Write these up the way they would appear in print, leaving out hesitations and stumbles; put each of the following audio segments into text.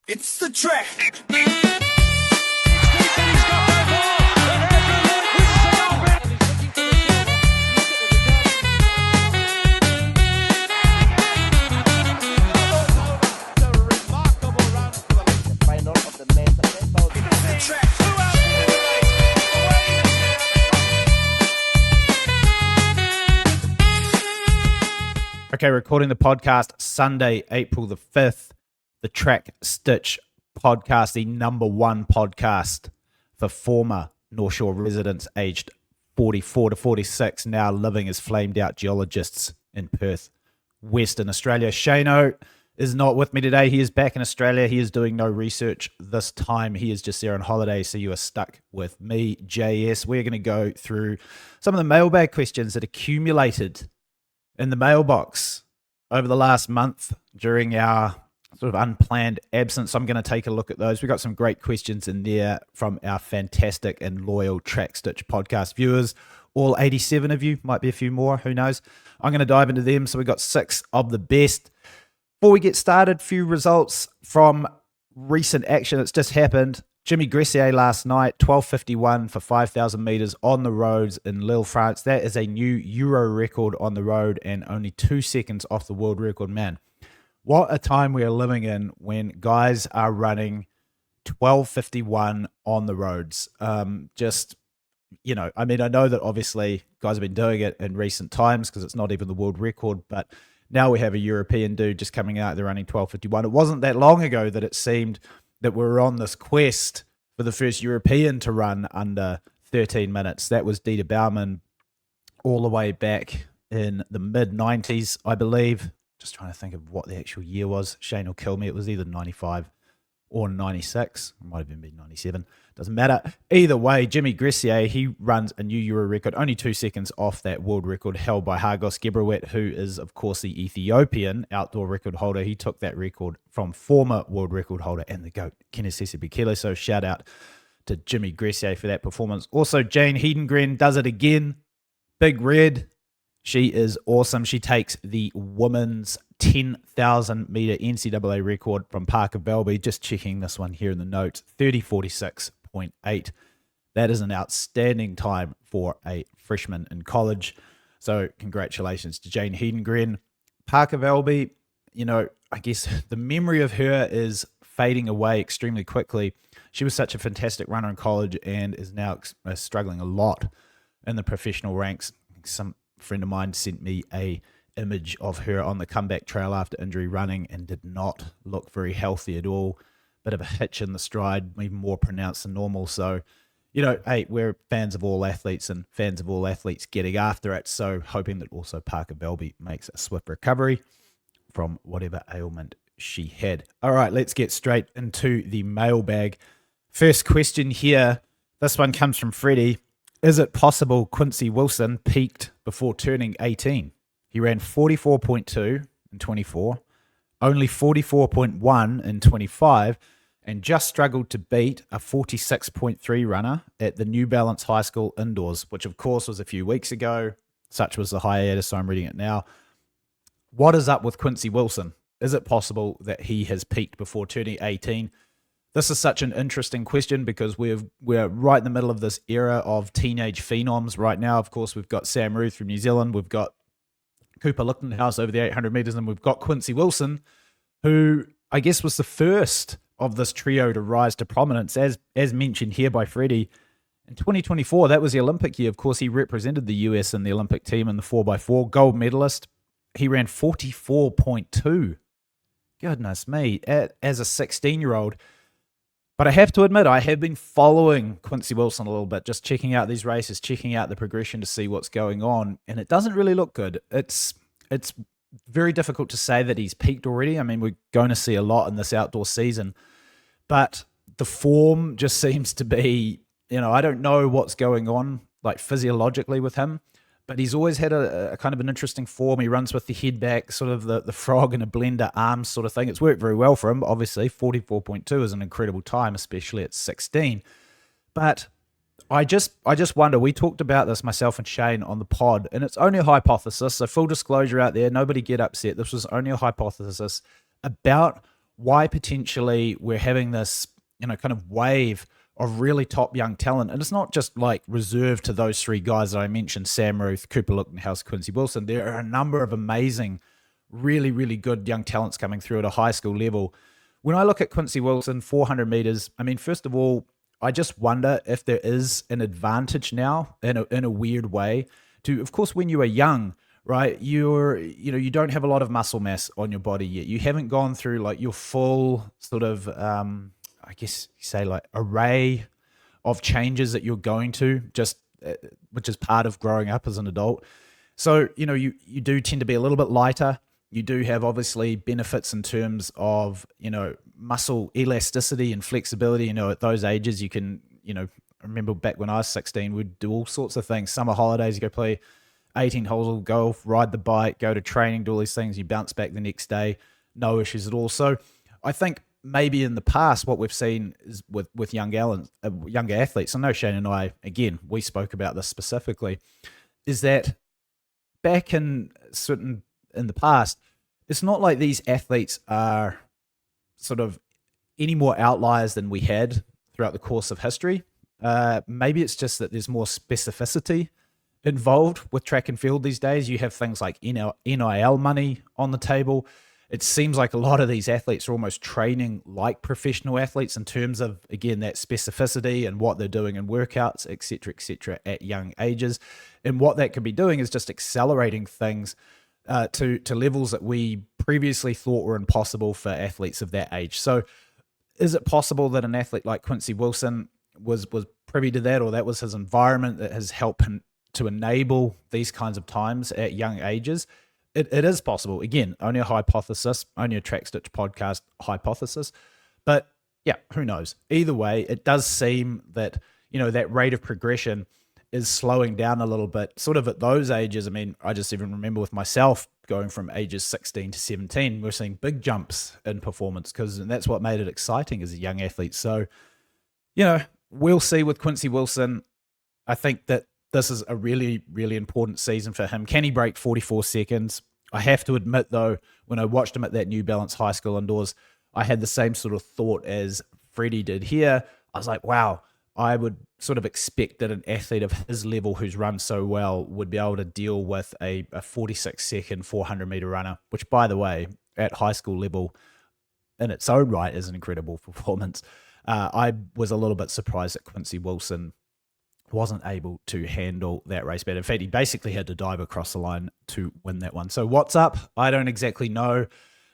It's the track. Okay, recording the podcast Sunday, April the 5th, the Track Stitch podcast, the #1 podcast for former North Shore residents aged 44 to 46, now living as flamed out geologists in Perth, Western Australia. Shano is not with me today. He is back in Australia. He is doing no research this time. He is just there on holiday, so you are stuck with me, JS. We're going to go through some of the mailbag questions that accumulated in the mailbox over the last month during our sort of unplanned absence. I'm going to take a look at those. We've got some great questions in there from our fantastic and loyal Track Stitch podcast viewers. All 87 of you, might be a few more, who knows. I'm going to dive into them. So we've got 6 of the best. Before we get started, few results from recent action that's just happened. Jimmy Gressier last night, 12:51 for 5,000 meters on the roads in Lille, France. That is a new Euro record on the road and only 2 seconds off the world record. Man, what a time we are living in when guys are running 12:51 on the roads. I know that obviously guys have been doing it in recent times because it's not even the world record, but now we have a European dude just coming out, they're running 12:51. It wasn't that long ago that it seemed that we were on this quest for the first European to run under 13 minutes. That was Dieter Baumann all the way back in the mid-90s, I believe. Just trying to think of what the actual year was. Shane will kill me. It was either 95 or 96. It might have even been 97. Doesn't matter. Either way, Jimmy Gressier, he runs a new Euro record, only 2 seconds off that world record held by Hagos Gebrewet, who is, of course, the Ethiopian outdoor record holder. He took that record from former world record holder and the GOAT, Keely. So shout out to Jimmy Gressier for that performance. Also, Jane Hedengren does it again. Big Red. She is awesome. She takes the women's 10,000 meter NCAA record from Parker Belby. Just checking this one here in the notes, 30:46.8. That is an outstanding time for a freshman in college. So congratulations to Jane Hedengren. Parker Belby, I guess the memory of her is fading away extremely quickly. She was such a fantastic runner in college and is now struggling a lot in the professional ranks. Some friend of mine sent me a image of her on the comeback trail after injury running and did not look very healthy at all. Bit of a hitch in the stride, even more pronounced than normal. So, hey, we're fans of all athletes and fans of all athletes getting after it. So hoping that also Parker Belby makes a swift recovery from whatever ailment she had. All right, let's get straight into the mailbag. First question here. This one comes from Freddie. Is it possible Quincy Wilson peaked before turning 18? He ran 44.2 in 24, only 44.1 in 25, and just struggled to beat a 46.3 runner at the New Balance High School indoors, which of course was a few weeks ago. Such was the hiatus, so I'm reading it now. What is up with Quincy Wilson? Is it possible that he has peaked before turning 18? This is such an interesting question because we're right in the middle of this era of teenage phenoms right now. Of course, we've got Sam Ruth from New Zealand. We've got Cooper Lichtenhouse over the 800 meters, and we've got Quincy Wilson, who I guess was the first of this trio to rise to prominence, as mentioned here by Freddie. In 2024, that was the Olympic year. Of course, he represented the US in the Olympic team in the 4x4, gold medalist. He ran 44.2. Goodness me, as a 16-year-old. But I have to admit, I have been following Quincy Wilson a little bit, just checking out these races, checking out the progression to see what's going on, and it doesn't really look good. It's very difficult to say that he's peaked already. I mean, we're going to see a lot in this outdoor season, but the form just seems to be, I don't know what's going on, like physiologically with him, but he's always had a kind of an interesting form. He runs with the head back, sort of the frog and a blender arms sort of thing. It's worked very well for him. Obviously, 44.2 is an incredible time, especially at 16. But I just wonder, we talked about this, myself and Shane, on the pod, and it's only a hypothesis, so full disclosure out there, nobody get upset. This was only a hypothesis about why potentially we're having this, kind of wave of really top young talent. And it's not just like reserved to those three guys that I mentioned, Sam Ruth, Cooper Lichtenhouse, Quincy Wilson. There are a number of amazing, really, really good young talents coming through at a high school level. When I look at Quincy Wilson, 400 meters, I mean, first of all, I just wonder if there is an advantage now in a weird way to, of course, when you are young, right? You don't have a lot of muscle mass on your body yet. You haven't gone through like your full sort of, I guess you say like array of changes that you're going to just, which is part of growing up as an adult. So, you do tend to be a little bit lighter. You do have obviously benefits in terms of, muscle elasticity and flexibility. At those ages, you can, I remember back when I was 16, we'd do all sorts of things. Summer holidays, you go play 18 holes of golf, ride the bike, go to training, do all these things. You bounce back the next day, no issues at all. So I think maybe in the past, what we've seen is with younger athletes, I know Shane and I, again, we spoke about this specifically, is that back in the past, it's not like these athletes are sort of any more outliers than we had throughout the course of history. Maybe it's just that there's more specificity involved with track and field these days. You have things like NIL money on the table. It seems like a lot of these athletes are almost training like professional athletes in terms of, again, that specificity and what they're doing in workouts, et cetera, at young ages. And what that could be doing is just accelerating things to levels that we previously thought were impossible for athletes of that age. So is it possible that an athlete like Quincy Wilson was privy to that, or that was his environment that has helped him to enable these kinds of times at young ages? It is possible. Again, only a hypothesis, only a Track Stitch podcast hypothesis. But yeah, who knows? Either way, it does seem that, that rate of progression is slowing down a little bit, sort of at those ages. I mean, I just even remember with myself going from ages 16 to 17, we're seeing big jumps in performance and that's what made it exciting as a young athlete. So, we'll see with Quincy Wilson. I think that this is a really, really important season for him. Can he break 44 seconds? I have to admit, though, when I watched him at that New Balance high school indoors, I had the same sort of thought as Freddie did here. I was like, wow, I would sort of expect that an athlete of his level who's run so well would be able to deal with a 46-second 400-meter runner, which, by the way, at high school level in its own right is an incredible performance. I was a little bit surprised that Quincy Wilson wasn't able to handle that race better. In fact, he basically had to dive across the line to win that one. So what's up? I don't exactly know,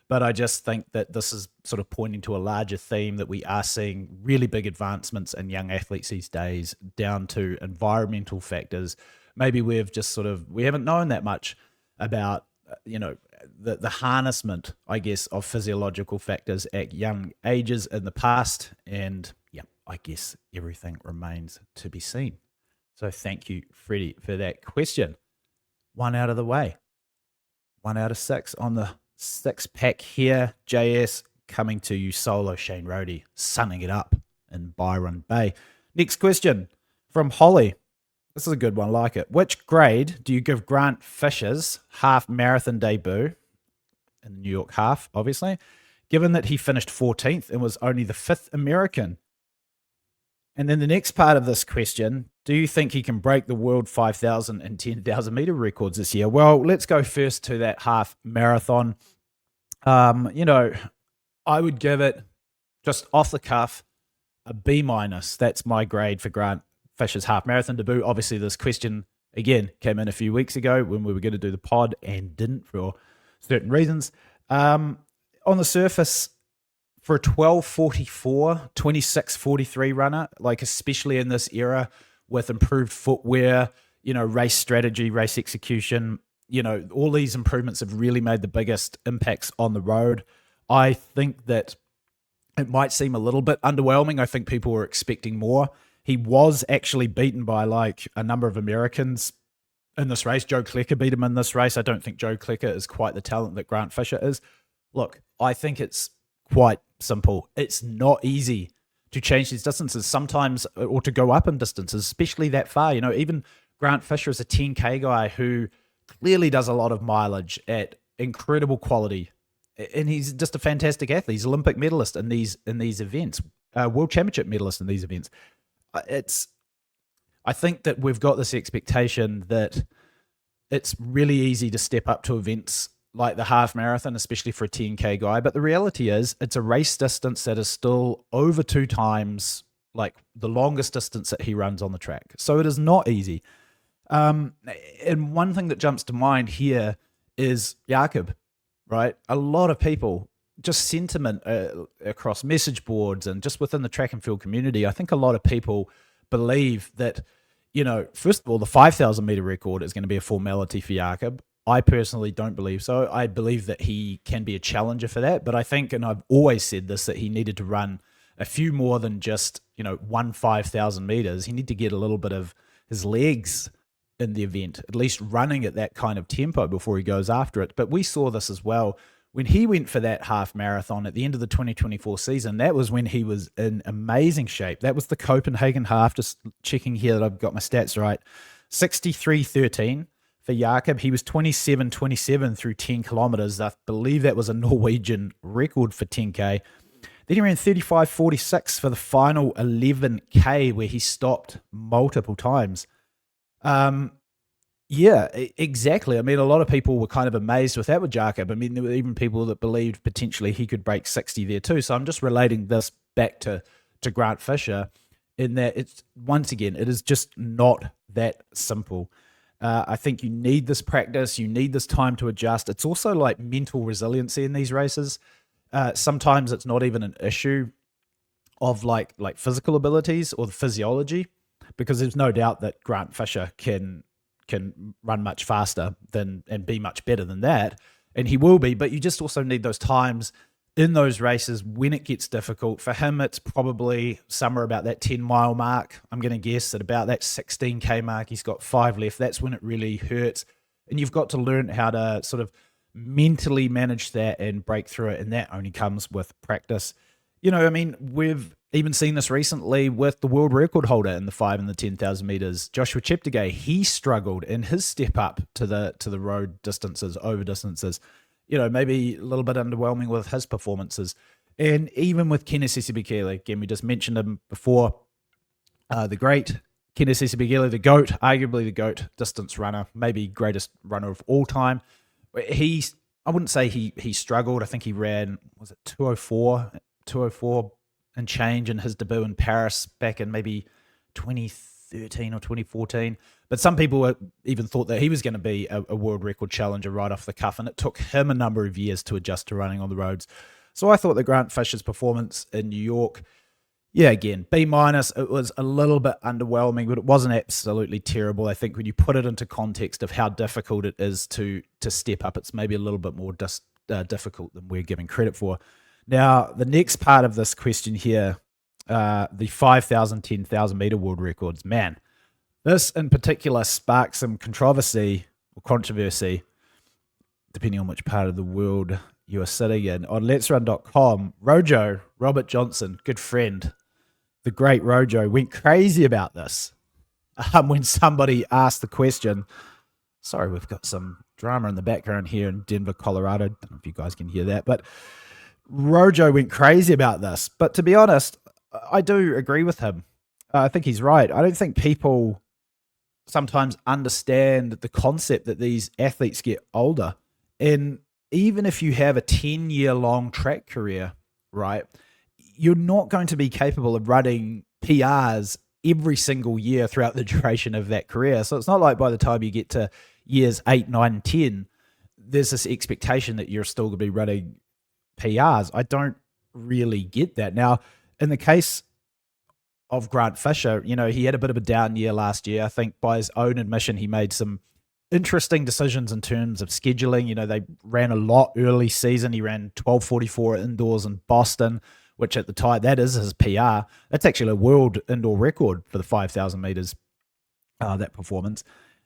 but I just think that this is sort of pointing to a larger theme that we are seeing really big advancements in young athletes these days down to environmental factors. Maybe we haven't known that much about, the harnessment, I guess, of physiological factors at young ages in the past. And yeah, I guess everything remains to be seen. So thank you, Freddie, for that question. One out of the way. 1 out of 6 on the 6-pack here. JS coming to you solo. Shane Rodey sunning it up in Byron Bay. Next question from Holly. This is a good one, like it. Which grade do you give Grant Fisher's half marathon debut in the New York half, obviously, given that he finished 14th and was only the 5th American? And then the next part of this question, do you think he can break the world 5,000 and 10,000 meter records this year? Well, let's go first to that half marathon. I would give it, just off the cuff, a B-. That's my grade for Grant Fisher's half marathon debut. Obviously, this question, again, came in a few weeks ago when we were going to do the pod and didn't for certain reasons. On the surface, for a 12:44, 26:43 runner, like especially in this era with improved footwear, race strategy, race execution, all these improvements have really made the biggest impacts on the road. I think that it might seem a little bit underwhelming. I think people were expecting more. He was actually beaten by like a number of Americans in this race. Joe Klecker beat him in this race. I don't think Joe Klecker is quite the talent that Grant Fisher is. Look, I think it's quite simple. It's not easy to change these distances sometimes, or to go up in distances, especially that far. Even Grant Fisher is a 10K guy who clearly does a lot of mileage at incredible quality and he's just a fantastic athlete. He's Olympic medalist in these events, world championship medalist in these events. It's I think that we've got this expectation that it's really easy to step up to events like the half marathon, especially for a 10K guy. But the reality is, it's a race distance that is still over 2 times like the longest distance that he runs on the track. So it is not easy. And one thing that jumps to mind here is Jakob, right? A lot of people, just sentiment across message boards and just within the track and field community, I think a lot of people believe that, first of all, the 5,000 meter record is going to be a formality for Jakob. I personally don't believe so. I believe that he can be a challenger for that. But I think, and I've always said this, that he needed to run a few more than just, 5,000 meters. He needed to get a little bit of his legs in the event, at least running at that kind of tempo before he goes after it. But we saw this as well. When he went for that half marathon at the end of the 2024 season, that was when he was in amazing shape. That was the Copenhagen half, just checking here that I've got my stats right. 63:13 for Jakob. He was 27:27 through 10 kilometers. I believe that was a Norwegian record for 10K. Then he ran 35:46 for the final 11K, where he stopped multiple times. Yeah, exactly. I mean, a lot of people were kind of amazed with that with Jakob. I mean, there were even people that believed potentially he could break 60 there too. So I'm just relating this back to Grant Fisher in that it's, once again, it is just not that simple. I think you need this practice. You need this time to adjust. It's also like mental resiliency in these races. Sometimes it's not even an issue of like physical abilities or the physiology, because there's no doubt that Grant Fisher can run much faster than and be much better than that, and he will be. But you just also need those times in those races when it gets difficult. For him, it's probably somewhere about that 10-mile mark. I'm going to guess at about that 16K mark. He's got 5 left. That's when it really hurts. And you've got to learn how to sort of mentally manage that and break through it. And that only comes with practice. I mean, we've even seen this recently with the world record holder in the 5 and the 10,000 meters, Joshua Cheptegei. He struggled in his step up to the road distances, over distances. Maybe a little bit underwhelming with his performances. And even with Keely, again, we just mentioned him before, the great Keely, the GOAT, arguably the GOAT distance runner, maybe greatest runner of all time. I wouldn't say he struggled. I think he ran, was it 204 and change in his debut in Paris back in maybe 2013 or 2014. But some people even thought that he was going to be a world record challenger right off the cuff, and it took him a number of years to adjust to running on the roads. So I thought that Grant Fisher's performance in New York, yeah, again, B-. It was a little bit underwhelming, but it wasn't absolutely terrible. I think when you put it into context of how difficult it is to step up, it's maybe a little bit more difficult than we're giving credit for. Now, the next part of this question here, the 5,000, 10,000 meter world records, man, this in particular sparked some controversy, depending on which part of the world you are sitting in. On letsrun.com, Rojo, Robert Johnson, good friend, the great Rojo, went crazy about this when somebody asked the question. Sorry, we've got some drama in the background here in Denver, Colorado. Don't know if you guys can hear that, but Rojo went crazy about this. But to be honest, I do agree with him. I think he's right. I don't think people sometimes understand the concept that these athletes get older. And even if you have a 10-year-long track career, right, you're not going to be capable of running PRs every single year throughout the duration of that career. So it's not like by the time you get to years 8, 9, 10, there's this expectation that you're still going to be running PRs. I don't really get that. Now, in the case of Grant Fisher, he had a bit of a down year last year. I think by his own admission, he made some interesting decisions in terms of scheduling. They ran a lot early season. He ran 12:44 indoors in Boston, which at the time, that is his PR. That's actually a world indoor record for the 5,000 meters, that performance.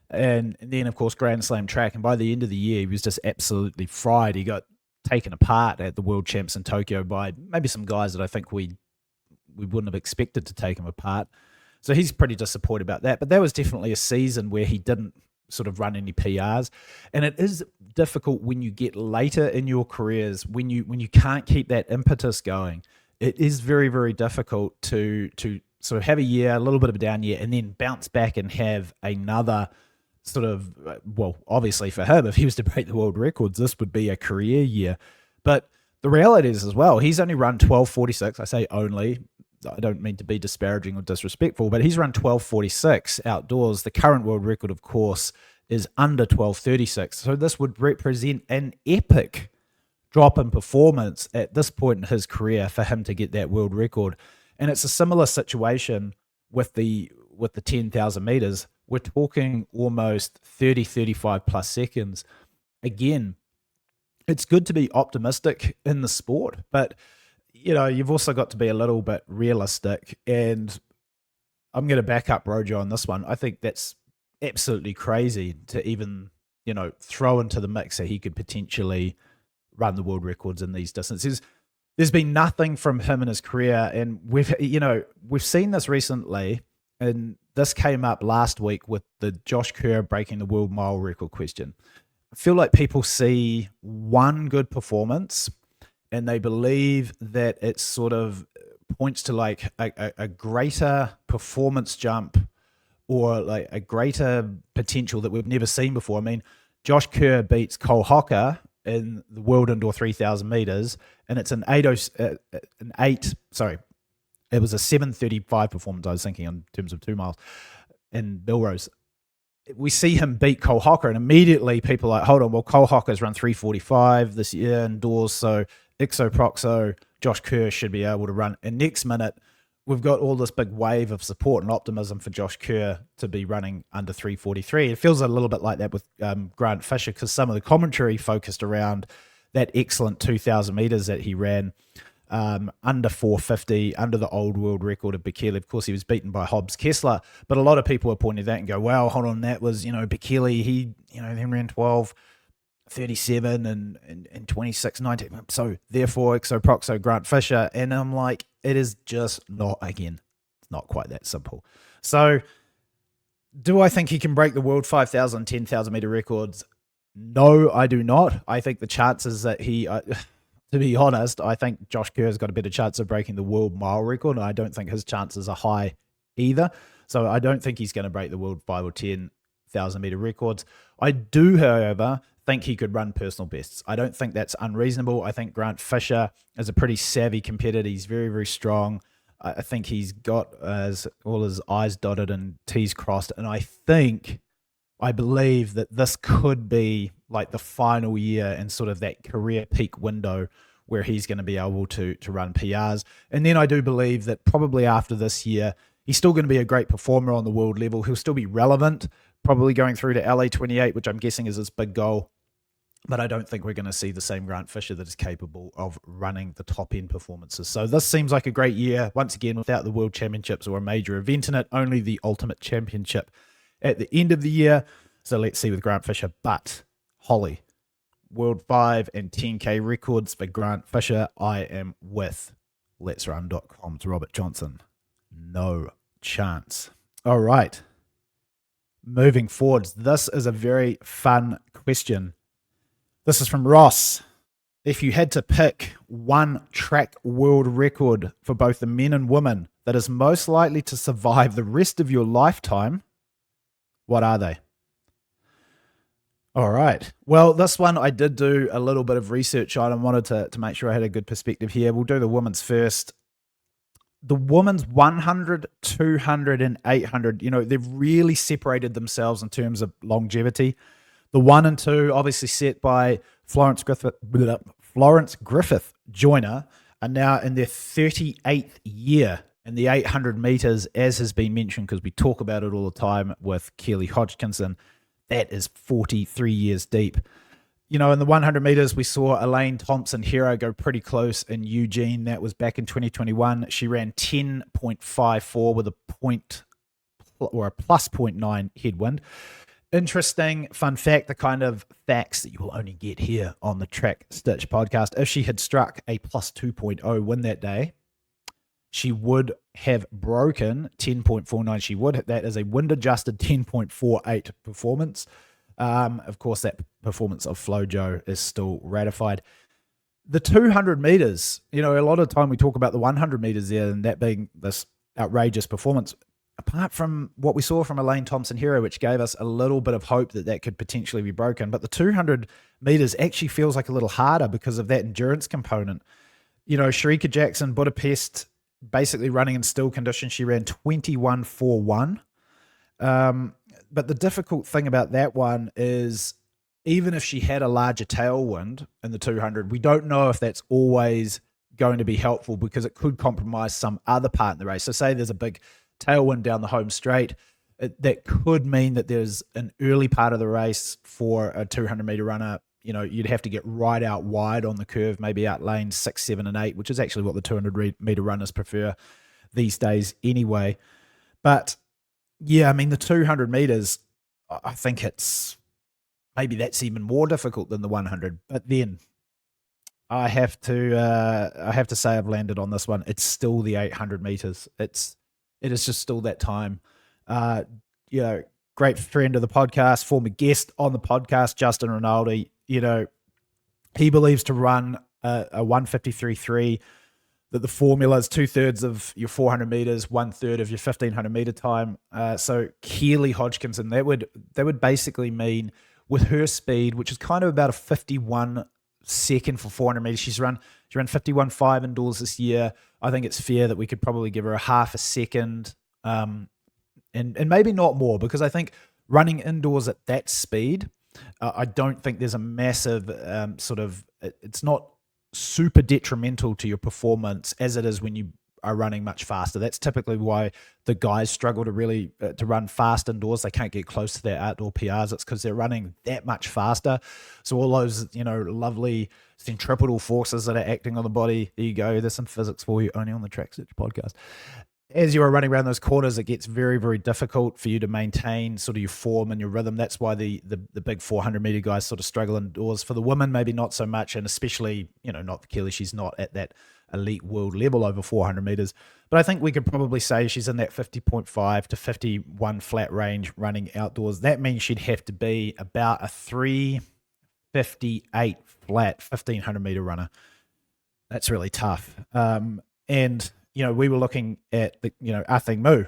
And then, of course, Grand Slam track. And by the end of the year, he was just absolutely fried. He got taken apart at the World Champs in Tokyo by maybe some guys that I think we wouldn't have expected to take him apart. So he's pretty disappointed about that. But that was definitely a season where he didn't sort of run any PRs. And it is difficult when you get later in your careers, when you can't keep that impetus going. It is very, very difficult to sort of have a year, a little bit of a down year, and then bounce back and have another sort of, well, obviously for him, if he was to break the world records, this would be a career year. But the reality is as well, he's only run 12:46. I say only. I don't mean to be disparaging or disrespectful, but he's run 12:46 outdoors. The current world record, of course, is under 12:36. So this would represent an epic drop in performance at this point in his career for him to get that world record. And it's a similar situation with the 10,000 meters. We're talking almost 30, 35 plus seconds. Again, it's good to be optimistic in the sport, but you've also got to be a little bit realistic. And I'm going to back up Rojo on this one. I think that's absolutely crazy to even, throw into the mix that he could potentially run the world records in these distances. There's been nothing from him in his career, and we've seen this recently, and this came up last week with the Josh Kerr breaking the world mile record question. I feel like people see one good performance and they believe that it sort of points to like a greater performance jump or like a greater potential that we've never seen before. I mean, Josh Kerr beats Cole Hocker in the World Indoor 3,000 meters, and it's it was a 7:35 performance, I was thinking, in terms of 2 miles in Bilrose. We see him beat Cole Hocker, and immediately people are like, hold on, well, Cole Hocker's run 3:45 this year indoors, so Ixo Proxo, Josh Kerr should be able to run. And next minute, we've got all this big wave of support and optimism for Josh Kerr to be running under 3:43. It feels a little bit like that with Grant Fisher, because some of the commentary focused around that excellent 2,000 meters that he ran under 4:50, under the old world record of Keely. Of course, he was beaten by Hobbs Kessler, but a lot of people are pointing to that and go, well, hold on, that was, Keely, he, then ran 12:37 and 26:19. So therefore, Ixo Proxo, Grant Fisher. And I'm like, it is just not, again, it's not quite that simple. So do I think he can break the world 5,000, 10,000 meter records? No, I do not. I think the chances that he, to be honest, I think Josh Kerr's got a better chance of breaking the world mile record, and I don't think his chances are high either. So I don't think he's going to break the world 5 or 10,000 meter records. I do, however, think he could run personal bests. I don't think that's unreasonable. I think Grant Fisher is a pretty savvy competitor. He's very, very strong. I think he's got all his I's dotted and T's crossed, and I believe that this could be like the final year and sort of that career peak window where he's going to be able to run PRs. And then I do believe that probably after this year, he's still going to be a great performer on the world level. He'll still be relevant, probably going through to LA28, which I'm guessing is his big goal. But I don't think we're going to see the same Grant Fisher that is capable of running the top-end performances. So this seems like a great year, once again, without the World Championships or a major event in it, only the Ultimate Championship at the end of the year. So let's see with Grant Fisher. But, Holly, World 5 and 10K records for Grant Fisher, I am with Let'sRun.com's Robert Johnson. No chance. All right. Moving forwards, this is a very fun question. This is from Ross. If you had to pick one track world record for both the men and women that is most likely to survive the rest of your lifetime, what are they? All right. Well, this one I did do a little bit of research on and wanted to make sure I had a good perspective here. We'll do the women's first. The women's 100, 200, and 800, they've really separated themselves in terms of longevity. The 1 and 2, obviously set by Florence Griffith Joyner, are now in their 38th year. And the 800 meters, as has been mentioned, because we talk about it all the time with Keely Hodgkinson, that is 43 years deep. In the 100 meters, we saw Elaine Thompson-Herro go pretty close in Eugene. That was back in 2021. She ran 10.54 with a plus 0.9 headwind. Interesting fun fact, the kind of facts that you will only get here on the Track Stitch podcast. If she had struck a plus 2.0 win that day, she would have broken 10.49. She would. That is a wind-adjusted 10.48 performance. Of course, that performance of FloJo is still ratified. The 200 meters, a lot of time we talk about the 100 meters there and that being this outrageous performance. Apart from what we saw from Elaine Thompson-Herah, which gave us a little bit of hope that could potentially be broken, but the 200 meters actually feels like a little harder because of that endurance component. Sharika Jackson, Budapest, basically running in still conditions, she ran 21.41. But the difficult thing about that one is even if she had a larger tailwind in the 200, we don't know if that's always going to be helpful because it could compromise some other part in the race. So say there's a big tailwind down the home straight, that could mean that there's an early part of the race for a 200-meter runner. You'd have to get right out wide on the curve, maybe out lanes 6, 7, and 8, which is actually what the 200-meter runners prefer these days anyway. But yeah, the 200 meters, I think maybe that's even more difficult than the 100. But then I have to say I've landed on this one. It's still the 800 meters. It is just still that time. Great friend of the podcast, former guest on the podcast, Justin Rinaldi. He believes to run a 1:53.3, that the formula is 2/3 of your 400 meters, 1/3 of your 1500 meter time. So Keely Hodgkinson, that would basically mean with her speed, which is kind of about a 51 second for 400 meters. She ran 51.5 indoors this year. I think it's fair that we could probably give her a half a second, and maybe not more, because I think running indoors at that speed, I don't think there's a massive it's not super detrimental to your performance as it is when you are running much faster. That's typically why the guys struggle to really to run fast indoors. They can't get close to their outdoor PRs. It's because they're running that much faster. So all those lovely centripetal forces that are acting on the body. There you go. There's some physics for you only on the Track Stitch podcast. As you are running around those corners, it gets very, very difficult for you to maintain sort of your form and your rhythm. That's why the big 400-meter guys sort of struggle indoors. For the women, maybe not so much, and especially, not Keely. She's not at that elite world level over 400 meters. But I think we could probably say she's in that 50.5 to 51 flat range running outdoors. That means she'd have to be about a 3:58 flat 1,500-meter runner. That's really tough. And we were looking at the, Athing Mu,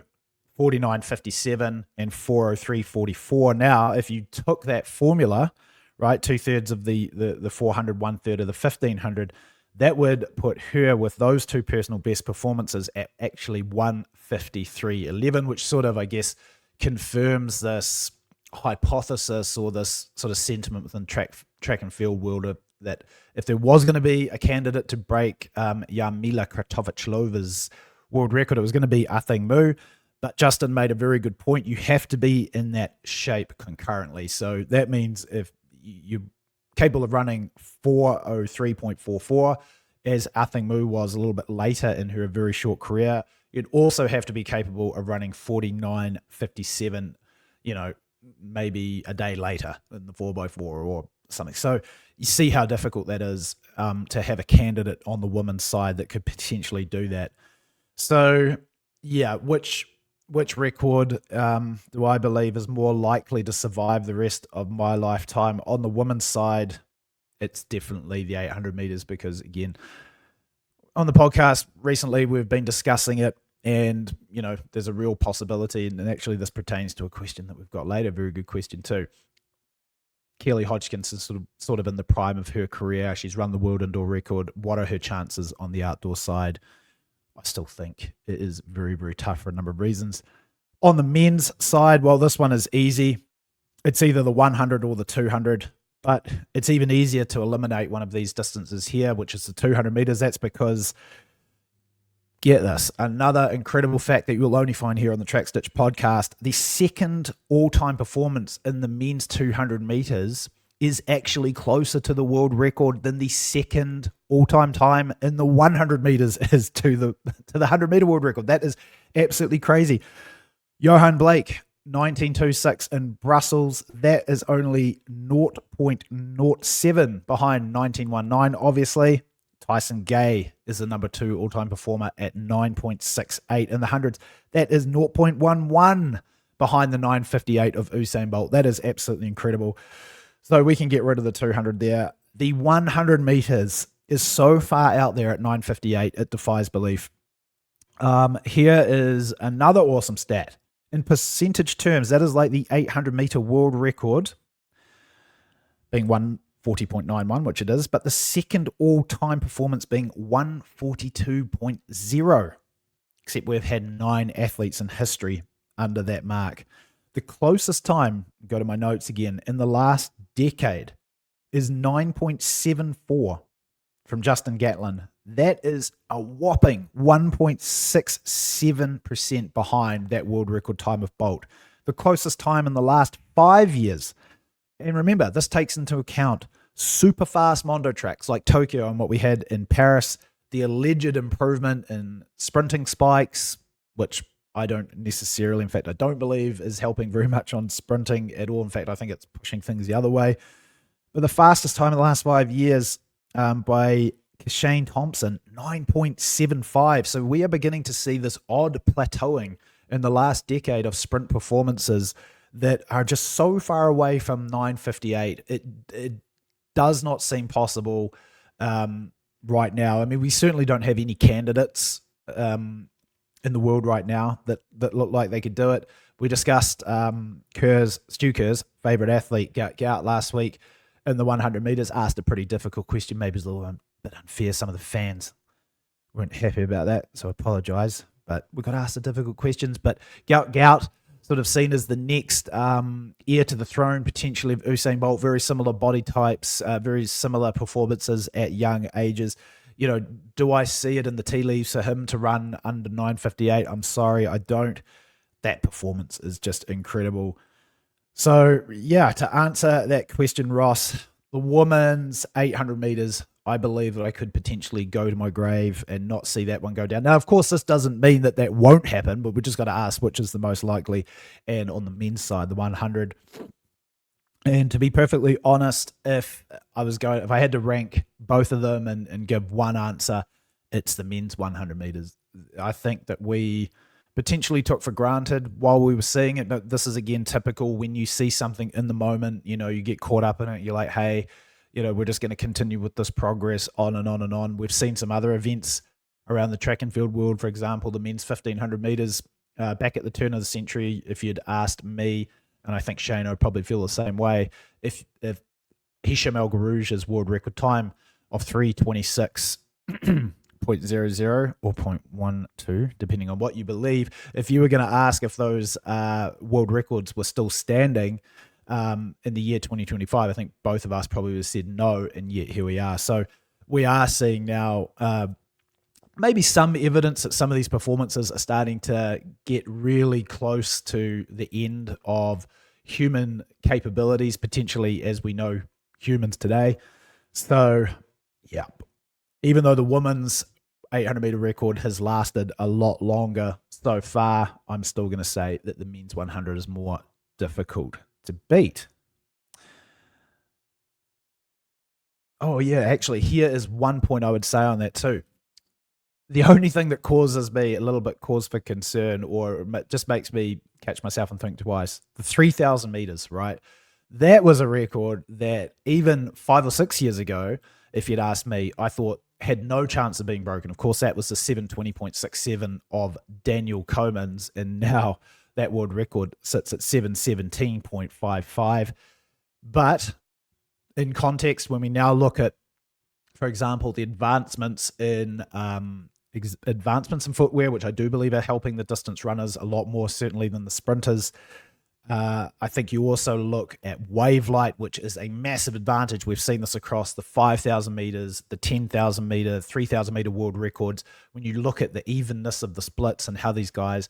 49.57 and 4:03.44. Now, if you took that formula, right, 2/3 of the 400, 1/3 of the 1,500, that would put her with those two personal best performances at actually 1:53.11, which sort of, I guess, confirms this hypothesis or this sort of sentiment within track and field world that if there was going to be a candidate to break Jarmila Kratovic-Lova's world record, it was going to be Athing Mu. But Justin made a very good point. You have to be in that shape concurrently. So that means if you're capable of running 4:03.44, as Athing Mu was a little bit later in her very short career, you'd also have to be capable of running 49.57, maybe a day later in the 4x4 or something. So you see how difficult that is to have a candidate on the women's side that could potentially do that. So yeah, which record do I believe is more likely to survive the rest of my lifetime? On the women's side, it's definitely the 800 meters, because again, on the podcast recently, we've been discussing it, and there's a real possibility, and actually this pertains to a question that we've got later, very good question too. Keely Hodgkinson is sort of in the prime of her career. She's run the world indoor record. What are her chances on the outdoor side? I still think it is very, very tough for a number of reasons. On the men's side, well, this one is easy. It's either the 100 or the 200, but it's even easier to eliminate one of these distances here, which is the 200 meters. That's because, get this, another incredible fact that you'll only find here on the Track Stitch podcast, the second all-time performance in the men's 200 meters is actually closer to the world record than the second all-time time in the 100 meters is to the 100-meter world record. That is absolutely crazy. Johan Blake, 19.26 in Brussels. That is only 0.07 behind 19.19, obviously. Tyson Gay is the number 2 all-time performer at 9.68 in the hundreds. That is 0.11 behind the 9.58 of Usain Bolt. That is absolutely incredible. So we can get rid of the 200 there. The 100 meters is so far out there at 9.58, it defies belief. Here is another awesome stat. In percentage terms, that is like the 800 meter world record being 140.91, which it is, but the second all-time performance being 142.0, except we've had 9 athletes in history under that mark. The closest time, go to my notes again, in the last decade is 9.74 from Justin Gatlin. That is a whopping 1.67% behind that world record time of Bolt. The closest time in the last 5 years. And remember, this takes into account super fast Mondo tracks like Tokyo and what we had in Paris, the alleged improvement in sprinting spikes, which I don't necessarily, in fact, I don't believe is helping very much on sprinting at all. In fact, I think it's pushing things the other way. But the fastest time in the last 5 years by Shane Thompson, 9.75. So we are beginning to see this odd plateauing in the last decade of sprint performances that are just so far away from 9.58. It does not seem possible right now. I mean, we certainly don't have any candidates in the world right now that look like they could do it. We discussed Stu Kerr's favorite athlete, Gout, last week in the 100 meters, asked a pretty difficult question. Maybe it's a little bit unfair. Some of the fans weren't happy about that, so I apologize. But we got asked the difficult questions. But Gout sort of seen as the next heir to the throne, potentially, of Usain Bolt. Very similar body types, very similar performances at young ages. You know, do I see it in the tea leaves for him to run under 9.58? I'm sorry, I don't. That performance is just incredible. So, yeah, to answer that question, Ross, the women's 800 meters, I believe that I could potentially go to my grave and not see that one go down. Now, of course, this doesn't mean that that won't happen, but we're just got to ask which is the most likely. And on the men's side, the 100. And to be perfectly honest, if I had to rank both of them and give one answer, it's the men's 100 meters. I think that we potentially took for granted while we were seeing it. But this is, again, typical when you see something in the moment, you know, you get caught up in it. You're like, hey, you know, we're just going to continue with this progress on and on and on. We've seen some other events around the track and field world, for example, the men's 1500 meters back at the turn of the century. If you'd asked me, and I think Shane would probably feel the same way, if Hisham El Garouge's world record time of 3:26.00 or 0.12, depending on what you believe, if you were going to ask if those world records were still standing in the year 2025, I think both of us probably would have said no, and yet here we are. So we are seeing now maybe some evidence that some of these performances are starting to get really close to the end of human capabilities, potentially as we know humans today. So, yeah, even though the women's 800 meter record has lasted a lot longer so far, I'm still going to say that the men's 100 is more difficult to beat. Oh, yeah, actually, here is one point I would say on that too. The only thing that causes me a little bit cause for concern, or just makes me catch myself and think twice, the 3,000 meters, right? That was a record that even 5 or 6 years ago, if you'd asked me, I thought had no chance of being broken. Of course, that was the 720.67 of Daniel Comans, and now that world record sits at 717.55. But in context, when we now look at, for example, the advancements in footwear, which I do believe are helping the distance runners a lot more certainly than the sprinters. I think you also look at wave light, which is a massive advantage. We've seen this across the 5,000 meters, the 10,000 meter, 3,000 meter world records. When you look at the evenness of the splits and how these guys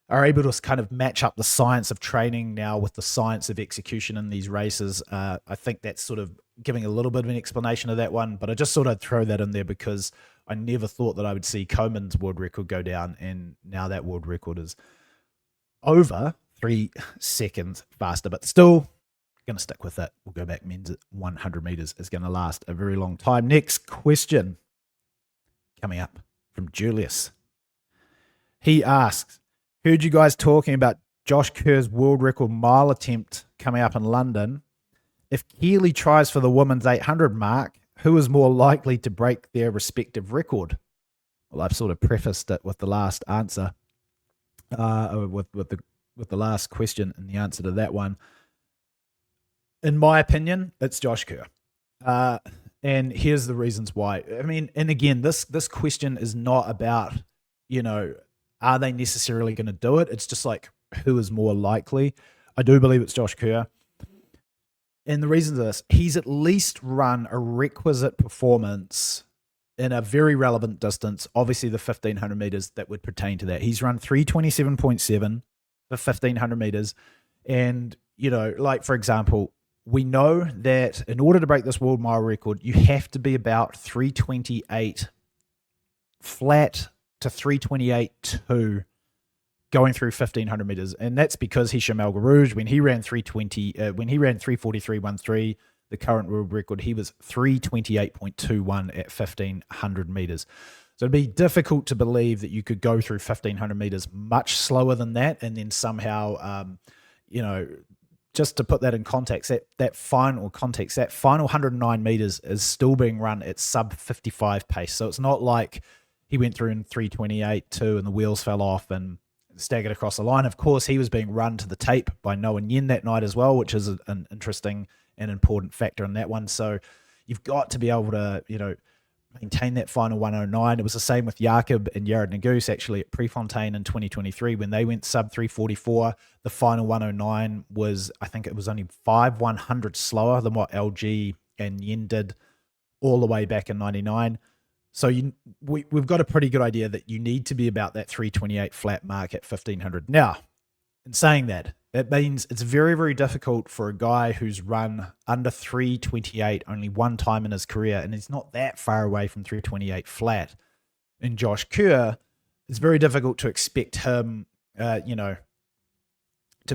are able to kind of match up the science of training now with the science of execution in these races, I think that's sort of giving a little bit of an explanation of that one. But I just thought I'd throw that in there because I never thought that I would see Coman's world record go down, and now that world record is over 3 seconds faster, but still going to stick with it. We'll go back. Men's 100 meters is going to last a very long time. Next question. coming up from Julius. He asks, heard you guys talking about Josh Kerr's world record mile attempt coming up in London. If Keely tries for the women's 800 mark, who is more likely to break their respective record? Well, I've sort of prefaced it with the last answer, with the last question and the answer to that one. In my opinion, it's Josh Kerr. And here's the reasons why. I mean, and again, this question is not about, are they necessarily going to do it? It's just like, who is more likely? I do believe it's Josh Kerr. And the reason for this, he's at least run a requisite performance in a very relevant distance, obviously the 1,500 meters that would pertain to that. He's run 327.7 for 1,500 meters. And, like, for example, we know that in order to break this world mile record, you have to be about 328 flat to 328.2 going through 1,500 meters. And that's because Hisham El Garouj, when he ran 343.13, the current world record, he was 328.21 at 1,500 meters. So it'd be difficult to believe that you could go through 1,500 meters much slower than that. And then somehow, just to put that in context, that final 109 meters is still being run at sub 55 pace. So it's not like he went through in 328.2 and the wheels fell off and staggered across the line. Of course, he was being run to the tape by Noah Nyen that night as well, which is an interesting and important factor in that one. So you've got to be able to, maintain that final 109. It was the same with Jakob and Jared Nagoose actually at Prefontaine in 2023 when they went sub 344. The final 109 was, I think it was only 5/100 slower than what LG and Nyen did all the way back in 99. So we've got a pretty good idea that you need to be about that 328 flat mark at 1,500. Now, in saying that, that means it's very, very difficult for a guy who's run under 328 only one time in his career, and he's not that far away from 328 flat. In Josh Kerr, it's very difficult to expect him, to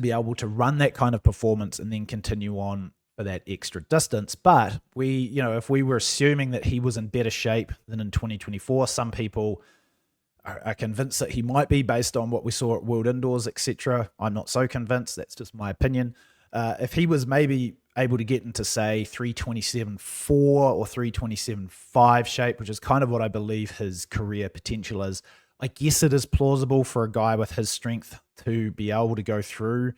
be able to run that kind of performance and then continue on for that extra distance. But if we were assuming that he was in better shape than in 2024, some people are convinced that he might be based on what we saw at World Indoors, etc. I'm not so convinced. That's just my opinion. If he was maybe able to get into, say, 327.4 or 327.5 shape, which is kind of what I believe his career potential is, I guess it is plausible for a guy with his strength to be able to go through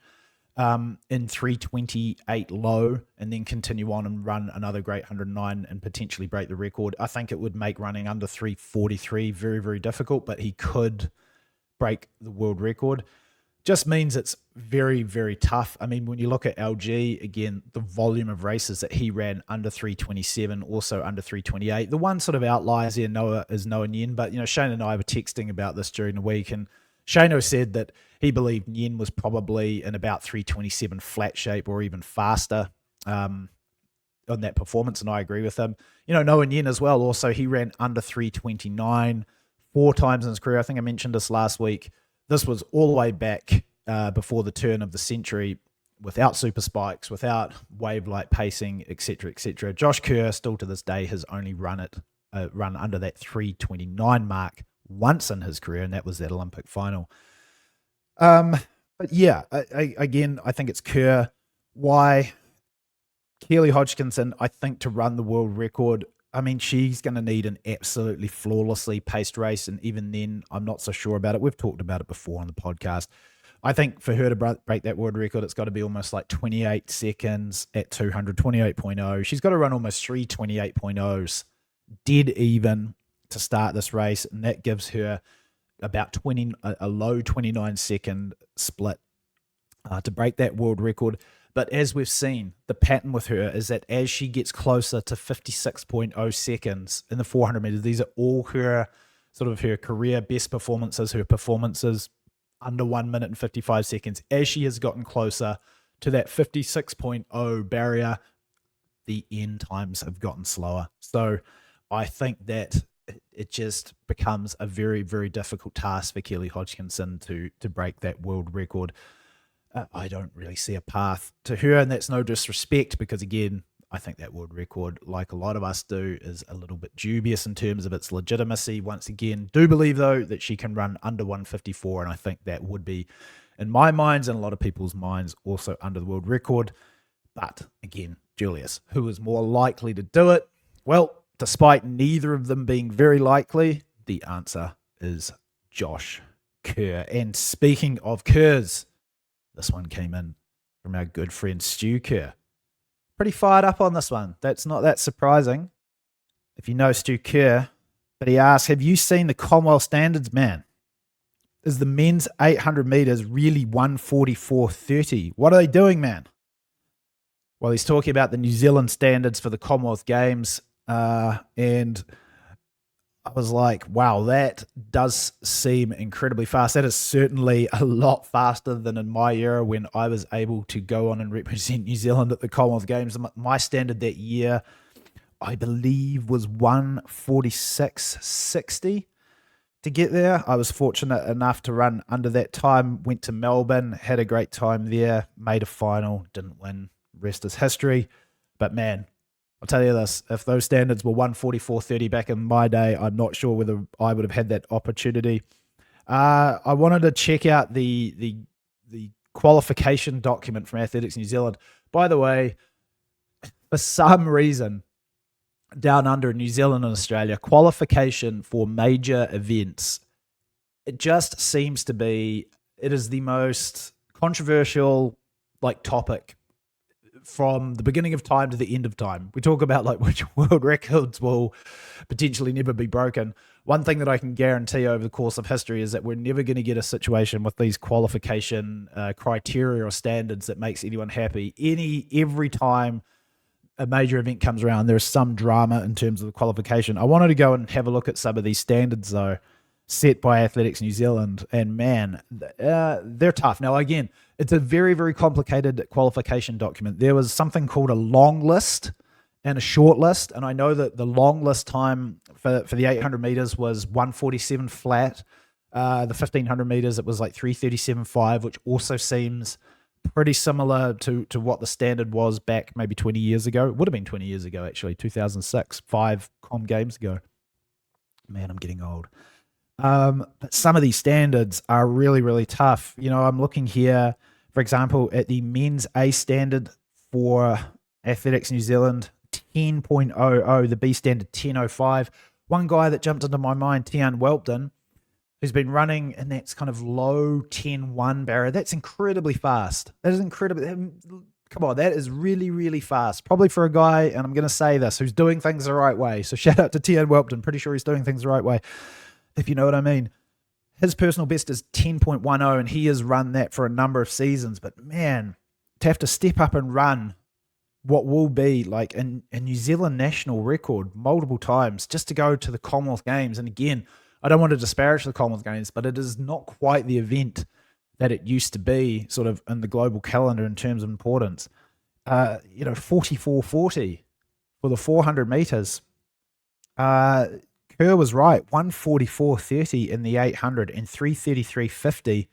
in 328 low and then continue on and run another great 109 and potentially break the record. I think it would make running under 343 very, very difficult, but he could break the world record. Just means it's very, very tough. I mean, when you look at LG, again, the volume of races that he ran under 327, also under 328. The one sort of outliers here, Noah Nyen, but, Shane and I were texting about this during the week, and Shano said that he believed Nyen was probably in about 327 flat shape or even faster on that performance, and I agree with him. Noah Nyen as well, also, he ran under 329 4 times in his career. I think I mentioned this last week. This was all the way back before the turn of the century, without super spikes, without wave-like pacing, etc., etc. Josh Kerr, still to this day, has only run under that 329 mark once in his career, and that was that Olympic final. But yeah, again, I think it's Kerr. Why? Keely Hodgkinson, I think, to run the world record, I mean, she's going to need an absolutely flawlessly paced race, and even then, I'm not so sure about it. We've talked about it before on the podcast. I think for her to break that world record, it's got to be almost like 28 seconds at 200, 28.0. She's got to run almost 3 28.0s dead even to start this race, and that gives her about a low 29-second split to break that world record. But as we've seen, the pattern with her is that as she gets closer to 56.0 seconds in the 400 meters, these are all her career best performances, her performances under 1 minute and 55 seconds. As she has gotten closer to that 56.0 barrier, the end times have gotten slower. So I think that it just becomes a very, very difficult task for Keely Hodgkinson to break that world record. I don't really see a path to her, and that's no disrespect because, again, I think that world record, like a lot of us do, is a little bit dubious in terms of its legitimacy. Once again, do believe, though, that she can run under 154, and I think that would be, in my minds and a lot of people's minds, also under the world record. But again, Julius, who is more likely to do it? Well, despite neither of them being very likely, the answer is Josh Kerr. And speaking of Kerrs, this one came in from our good friend Stu Kerr. Pretty fired up on this one. That's not that surprising if you know Stu Kerr. But he asked, have you seen the Commonwealth standards, man? Is the men's 800 meters really 144.30? What are they doing, man? Well, he's talking about the New Zealand standards for the Commonwealth Games, and I was like, wow, that does seem incredibly fast. That is certainly a lot faster than in my era when I was able to go on and represent New Zealand at the Commonwealth Games. My standard that year, I believe, was 146.60 to get there. I was fortunate enough to run under that time, went to Melbourne, had a great time there, made a final, didn't win. Rest is history. But man, I'll tell you this, if those standards were 144.30 back in my day, I'm not sure whether I would have had that opportunity. I wanted to check out the qualification document from Athletics New Zealand. By the way, for some reason, down under in New Zealand and Australia, qualification for major events, it just seems to be, it is the most controversial topic from the beginning of time to the end of time. We talk about which world records will potentially never be broken. One thing that I can guarantee over the course of history is that we're never going to get a situation with these qualification criteria or standards that makes anyone happy. Every time a major event comes around, there's some drama in terms of the qualification. I wanted to go and have a look at some of these standards, though, set by Athletics New Zealand, and man, they're tough. Now, again, it's a very, very complicated qualification document. There was something called a long list and a short list, and I know that the long list time for the 800 meters was 147 flat. The 1500 meters, it was 337.5, which also seems pretty similar to what the standard was back maybe 20 years ago. It would have been 20 years ago, actually, 2006, 5 Comm Games ago. Man, I'm getting old. But some of these standards are really, really tough. I'm looking here, for example, at the men's A standard for Athletics New Zealand, 10.00, the B standard 10.05. One guy that jumped into my mind, Tian Welpton, who's been running in that kind of low 10.1 barrier. That's incredibly fast. That is incredibly, come on, that is really, really fast. Probably for a guy, and I'm going to say this, who's doing things the right way. So shout out to Tian Welpton. Pretty sure he's doing things the right way, if you know what I mean. His personal best is 10.10, and he has run that for a number of seasons. But man, to have to step up and run what will be a New Zealand national record multiple times just to go to the Commonwealth Games. And again, I don't want to disparage the Commonwealth Games, but it is not quite the event that it used to be sort of in the global calendar in terms of importance. 44.40 for the 400 meters. Kerr was right, 144.30 in the 800 and 333.50.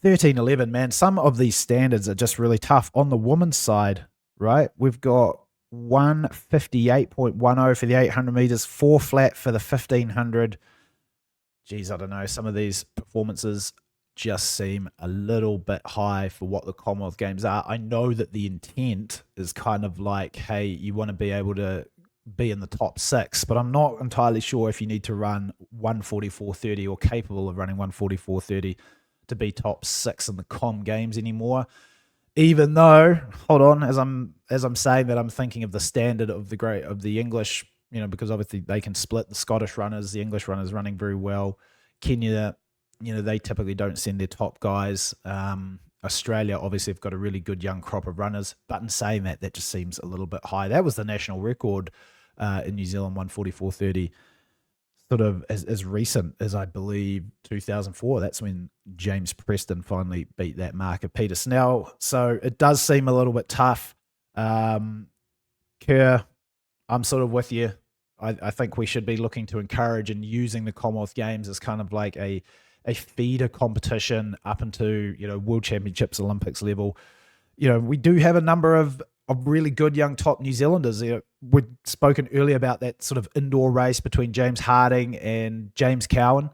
13.11, man. Some of these standards are just really tough. On the women's side, right, we've got 158.10 for the 800 meters, 4 flat for the 1500. Geez, I don't know. Some of these performances just seem a little bit high for what the Commonwealth Games are. I know that the intent is kind of hey, you want to be able to be in the top 6, but I'm not entirely sure if you need to run 144.30 or capable of running 144.30 to be top 6 in the Comm Games anymore. Even though, hold on, as I'm saying that, I'm thinking of the standard of the English, because obviously they can split the Scottish runners, the English runners running very well. Kenya, they typically don't send their top guys. Australia obviously have got a really good young crop of runners, but in saying that, that just seems a little bit high. That was the national record in New Zealand, 144.30, sort of as recent as, I believe, 2004. That's when James Preston finally beat that mark of Peter Snell. So it does seem a little bit tough. Kerr, I'm sort of with you. I think we should be looking to encourage and using the Commonwealth Games as kind of a feeder competition up into, World Championships, Olympics level. We do have a number of of really good young top New Zealanders. We'd spoken earlier about that sort of indoor race between James Harding and James Cowan.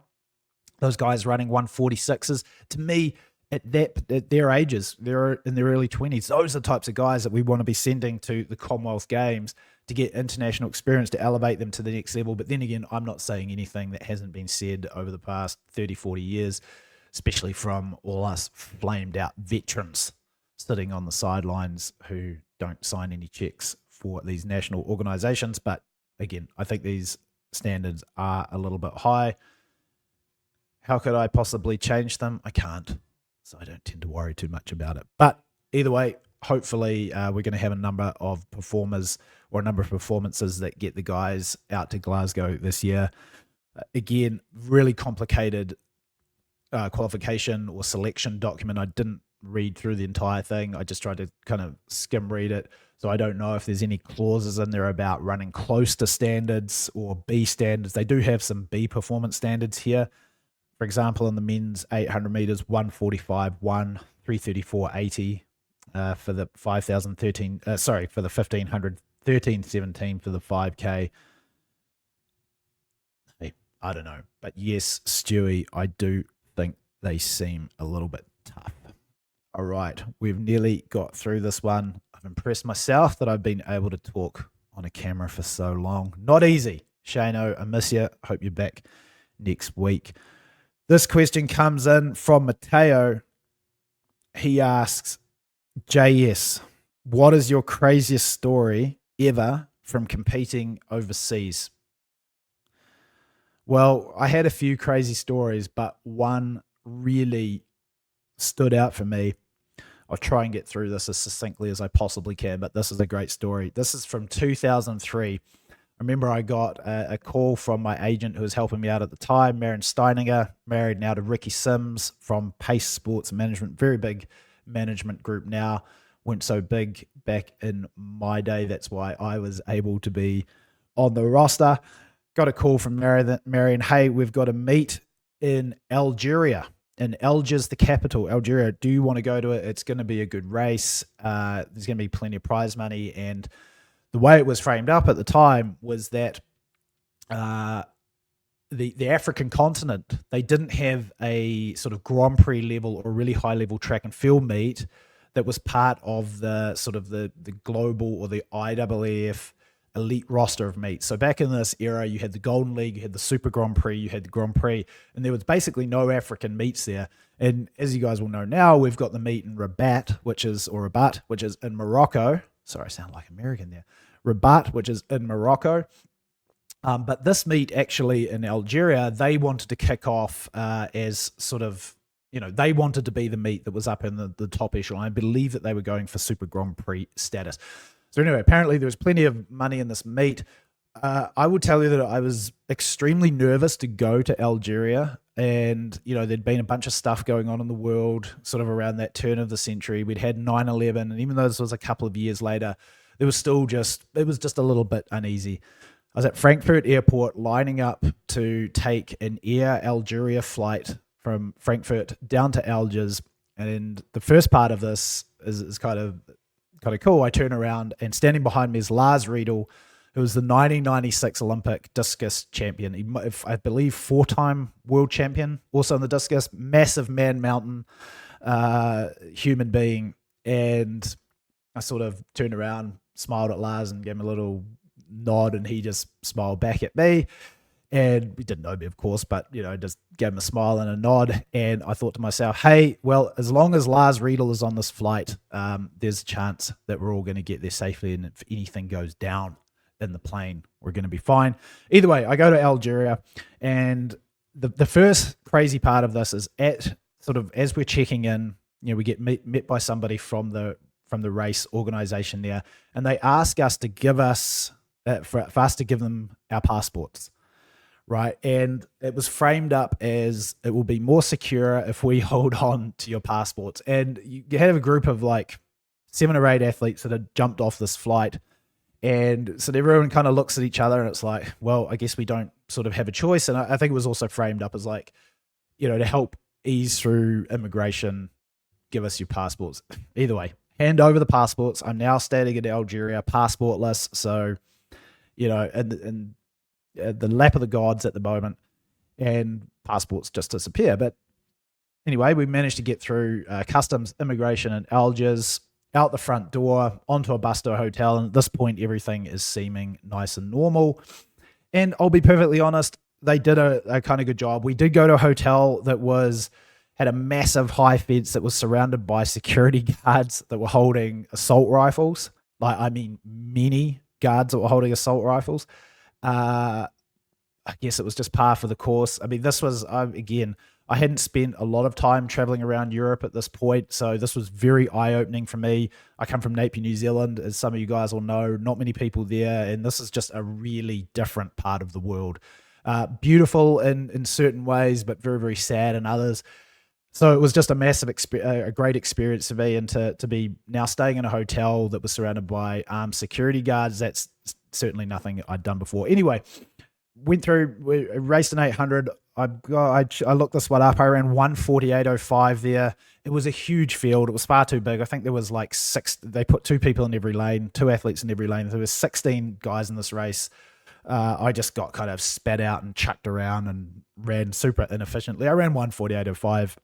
Those guys running 146s. To me, at their ages, they're in their early 20s. Those are the types of guys that we want to be sending to the Commonwealth Games to get international experience, to elevate them to the next level. But then again, I'm not saying anything that hasn't been said over the past 30, 40 years, especially from all us flamed out veterans sitting on the sidelines who don't sign any checks for these national organizations. But again, I think these standards are a little bit high. How could I possibly change them? I can't. So I don't tend to worry too much about it. But either way, hopefully we're going to have a number of performers or a number of performances that get the guys out to Glasgow this year. Again, really complicated qualification or selection document. I didn't read through the entire thing. I just tried to kind of skim read it. So I don't know if there's any clauses in there about running close to standards or B standards. They do have some B performance standards here. For example, in the men's 800 meters, 1:45.1, 3:34.80 for the 5,013. For the 1,500, 13:17 for the 5K. Hey, I don't know, but yes, Stewie, I do think they seem a little bit tough. All right, we've nearly got through this one. I've impressed myself that I've been able to talk on a camera for so long. Not easy. Shano, I miss you. Hope you're back next week. This question comes in from Mateo. He asks, JS, what is your craziest story ever from competing overseas? Well, I had a few crazy stories, but one really stood out for me. I'll try and get through this as succinctly as I possibly can, but this is a great story. This is from 2003. I remember I got a call from my agent who was helping me out at the time, Maren Steininger, married now to Ricky Sims from Pace Sports Management, very big management group now. Weren't so big back in my day. That's why I was able to be on the roster. Got a call from Marion, hey, we've got a meet in Algeria. And Algiers, the capital, Algeria. Do you want to go to it? It's going to be a good race. There's going to be plenty of prize money. And the way it was framed up at the time was that the African continent, they didn't have a sort of Grand Prix level or really high level track and field meet that was part of the sort of the global or the IAAF elite roster of meets. So back in this era, you had the Golden League, you had the Super Grand Prix, you had the Grand Prix, and there was basically no African meets there. And as you guys will know now, we've got the meet in Rabat, which is in Morocco. Sorry, I sound like American there. Rabat, which is in Morocco. But this meet actually in Algeria, they wanted to kick off as sort of, they wanted to be the meet that was up in the top echelon. I believe that they were going for Super Grand Prix status. So anyway, apparently there was plenty of money in this meet. I would tell you that I was extremely nervous to go to Algeria. And, there'd been a bunch of stuff going on in the world sort of around that turn of the century. We'd had 9/11. And even though this was a couple of years later, it was just a little bit uneasy. I was at Frankfurt Airport lining up to take an Air Algeria flight from Frankfurt down to Algiers. And the first part of this is kind of cool. I turn around and standing behind me is Lars Riedel, who was the 1996 Olympic discus champion. I believe 4-time world champion, also in the discus, massive man mountain human being. And I sort of turned around, smiled at Lars and gave him a little nod, and he just smiled back at me. And we didn't know me, of course, but, just gave him a smile and a nod. And I thought to myself, hey, well, as long as Lars Riedel is on this flight, there's a chance that we're all going to get there safely. And if anything goes down in the plane, we're going to be fine. Either way, I go to Algeria. And the first crazy part of this is as we're checking in, we get met by somebody from the race organization there. And they ask us to give them our passports. Right. And it was framed up as it will be more secure if we hold on to your passports. And you have a group of like 7 or 8 athletes that had jumped off this flight. And so everyone kind of looks at each other and it's like, well, I guess we don't sort of have a choice. And I think it was also framed up as like, to help ease through immigration, give us your passports. Either way, hand over the passports. I'm now standing in Algeria, passportless. So, in the lap of the gods at the moment, and passports just disappear. But anyway, we managed to get through customs, immigration, and Algiers, out the front door, onto a bus to a hotel. And at this point, everything is seeming nice and normal. And I'll be perfectly honest, they did a kind of good job. We did go to a hotel that had a massive high fence that was surrounded by security guards that were holding assault rifles. Many guards that were holding assault rifles. I guess it was just par for the course. I mean, this was, again, I hadn't spent a lot of time traveling around Europe at this point, so this was very eye-opening for me. I come from Napier, New Zealand, as some of you guys will know, not many people there, and this is just a really different part of the world. Beautiful in certain ways, but very, very sad in others. So it was just a massive, a great experience for me, and to be now staying in a hotel that was surrounded by armed security guards, that's certainly nothing I'd done before. Anyway, we raced an 800. I looked this one up. I ran 1:48.05 there. It was a huge field. It was far too big. I think there was like they put 2 people in every lane, 2 athletes in every lane. There was 16 guys in this race. I just got kind of spat out and chucked around and ran super inefficiently. I ran 1:48.05.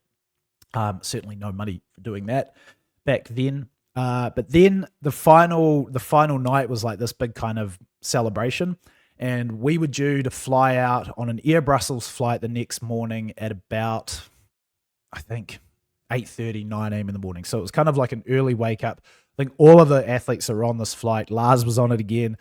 Certainly no money for doing that back then. But then the final night was like this big kind of celebration. And we were due to fly out on an Air Brussels flight the next morning at about, I think, 8:30, 9 a.m. in the morning. So it was kind of like an early wake up. I think all of the athletes that were on this flight, Lars was on it again.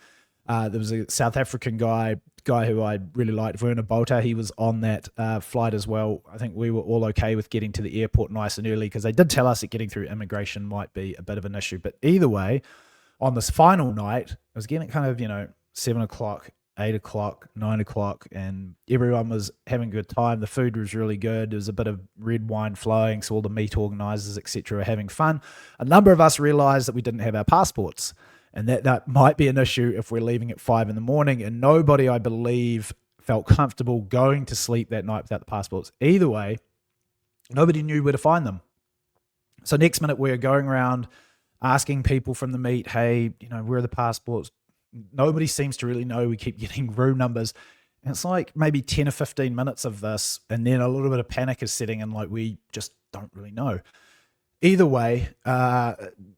There was a South African guy who I really liked, Werner Bolter. He was on that flight as well. I think we were all okay with getting to the airport nice and early, because they did tell us that getting through immigration might be a bit of an issue. But either way, on this final night, it was getting kind of, 7 o'clock, 8 o'clock, 9 o'clock, and everyone was having a good time. The food was really good. There was a bit of red wine flowing, so all the meet organisers, etc., were having fun. A number of us realised that we didn't have our passports, and that might be an issue if we're leaving at 5 in the morning, and nobody, I believe, felt comfortable going to sleep that night without the passports. Either way, nobody knew where to find them. So next minute, we're going around asking people from the meet, hey, where are the passports? Nobody seems to really know. We keep getting room numbers. And it's like maybe 10 or 15 minutes of this, and then a little bit of panic is setting in, like we just don't really know. Either way,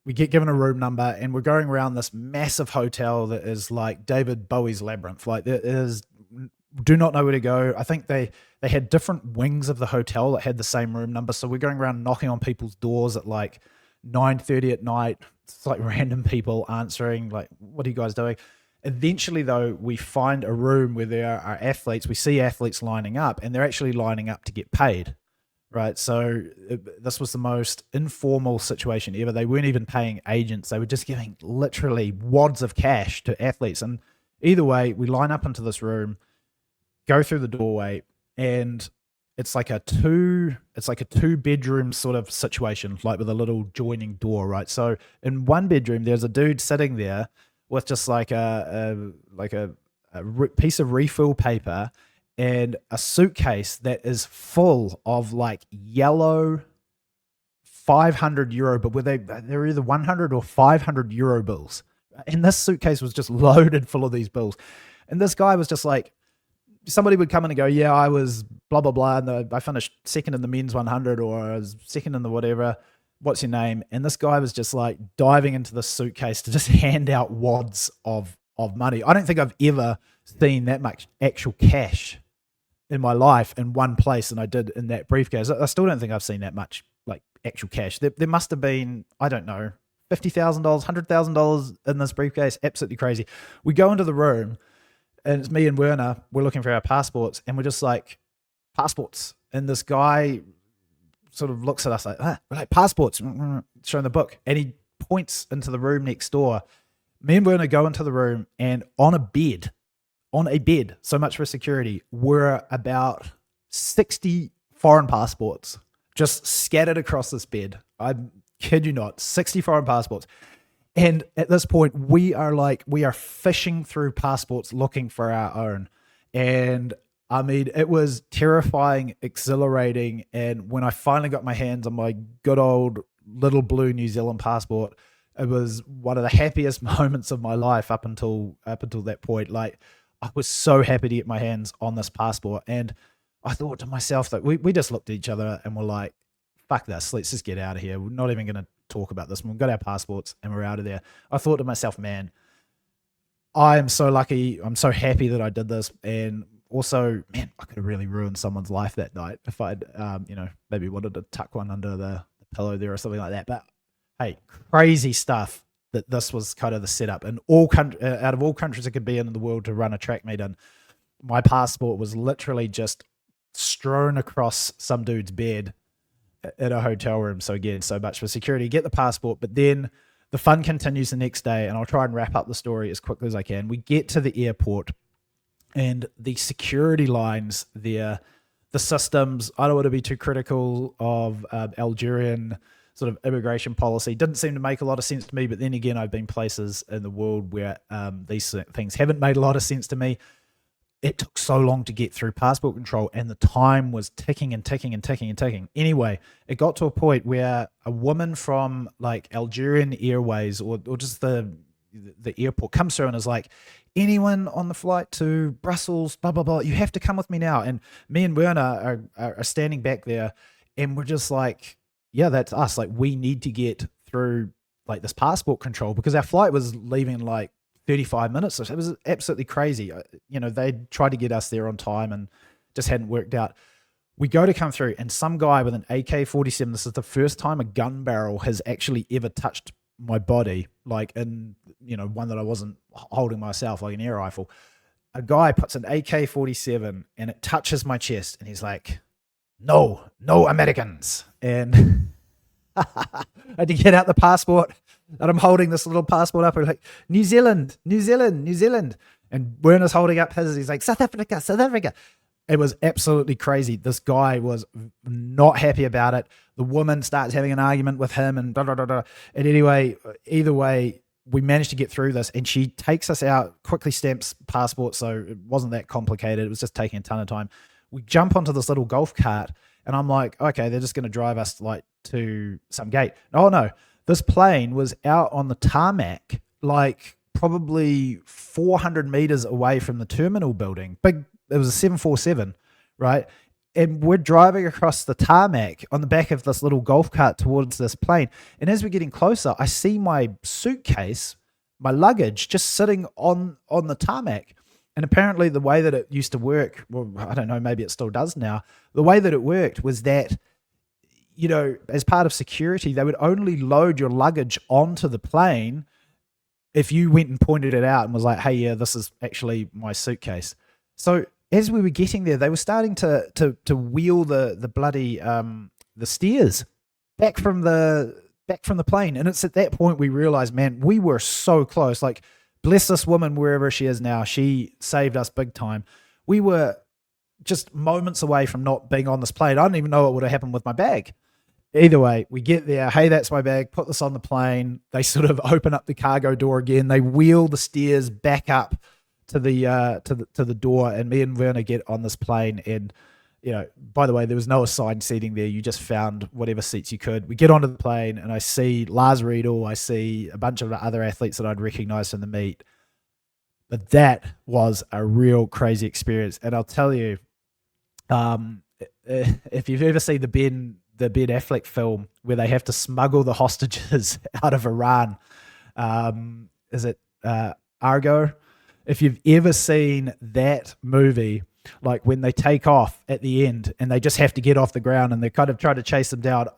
we get given a room number, and we're going around this massive hotel that is like David Bowie's Labyrinth. Like, do not know where to go. I think they had different wings of the hotel that had the same room number. So we're going around knocking on people's doors at like 9:30 at night. It's like random people answering, like, what are you guys doing? Eventually, though, we find a room where there are athletes. We see athletes lining up, and they're actually lining up to get paid, right? So this was the most informal situation ever. They weren't even paying agents. They were just giving literally wads of cash to athletes. And either way, we line up into this room, go through the doorway, and it's like a two bedroom sort of situation, like with a little joining door, right? So in one bedroom, there's a dude sitting there with just like a piece of refill paper and a suitcase that is full of like yellow 500 euro, but they're either 100 or 500 euro bills. And this suitcase was just loaded full of these bills. And this guy was just like, somebody would come in and go, yeah, I was blah, blah, blah, and I finished second in the men's 100, or I was second in the whatever. What's your name? And this guy was just like diving into the suitcase to just hand out wads of money. I don't think I've ever seen that much actual cash in my life in one place than I did in that briefcase. I still don't think I've seen that much like actual cash. There must have been, I don't know, $50,000, $100,000 in this briefcase. Absolutely crazy. We go into the room, and it's me and Werner. We're looking for our passports, and we're just like, passports. And this guy sort of looks at us like, we're like, passports, showing the book. And he points into the room next door. Me and Werner go into the room, and on a bed, so much for security, were about 60 foreign passports just scattered across this bed. I kid you not, 60 foreign passports. And at this point, we are fishing through passports looking for our own. And I mean, it was terrifying, exhilarating. And when I finally got my hands on my good old little blue New Zealand passport. It was one of the happiest moments of my life up until that point. Like, I was so happy to get my hands on this passport, and I thought to myself that we just looked at each other and were like, fuck this, let's just get out of here. We're not even going to talk about this. We've got our passports and we're out of there. I thought to myself, man, I am so lucky. I'm so happy that I did this. And also, man, I could have really ruined someone's life that night if I'd, maybe wanted to tuck one under the pillow there or something like that. But hey, crazy stuff that this was kind of the setup. And out of all countries it could be in the world to run a track meet in, my passport was literally just strewn across some dude's bed in a hotel room. So again, so much for security. Get the passport, but then the fun continues the next day, and I'll try and wrap up the story as quickly as I can. We get to the airport, and the security lines there, the systems, I don't want to be too critical of Algerian sort of immigration policy. Didn't seem to make a lot of sense to me, but then again, I've been places in the world where these things haven't made a lot of sense to me. It took so long to get through passport control, and the time was ticking and ticking and ticking and ticking. Anyway, it got to a point where a woman from like Algerian Airways or just the airport comes through and is like, anyone on the flight to Brussels, blah, blah, blah, you have to come with me now. And me and Werner are standing back there, and we're just like, yeah, that's us. Like, we need to get through like this passport control because our flight was leaving like 35 minutes. It was absolutely crazy. They tried to get us there on time and just hadn't worked out. We go to come through, and some guy with an AK-47, this is the first time a gun barrel has actually ever touched my body, like in, one that I wasn't holding myself, like an air rifle. A guy puts an AK-47 and it touches my chest, and he's like, no Americans. And I had to get out the passport, and I'm holding this little passport up, and like, New Zealand. And Werner's holding up his, he's like, South Africa. It was absolutely crazy. This guy was not happy about it. The woman starts having an argument with him and And anyway, either way, we managed to get through this, and she takes us out, quickly stamps passport, so it wasn't that complicated. It was just taking a ton of time. We jump onto this little golf cart, and I'm like, okay, they're just going to drive us like to some gate. Oh no, this plane was out on the tarmac, like probably 400 meters away from the terminal building. It was a 747, right? And we're driving across the tarmac on the back of this little golf cart towards this plane. And as we're getting closer, I see my suitcase, my luggage, just sitting on the tarmac. And apparently the way that it used to work, well, I don't know, maybe it still does now. The way that it worked was that, as part of security, they would only load your luggage onto the plane if you went and pointed it out and was like, hey, yeah, this is actually my suitcase. So as we were getting there, they were starting to wheel the bloody the stairs back from the plane. And it's at that point we realized, man, we were so close. Like, bless this woman wherever she is now. She saved us big time. We were just moments away from not being on this plane. I don't even know what would have happened with my bag. Either way, we get there. Hey, that's my bag. Put this on the plane. They sort of open up the cargo door again. They wheel the stairs back up to the door, and me and Werner get on this plane. And by the way, there was no assigned seating there. You just found whatever seats you could. We get onto the plane, and I see Lars Riedel. I see a bunch of other athletes that I'd recognized from the meet. But that was a real crazy experience. And I'll tell you, if you've ever seen the Ben Affleck film where they have to smuggle the hostages out of Iran, is it Argo? If you've ever seen that movie, like when they take off at the end and they just have to get off the ground and they're kind of trying to chase them down.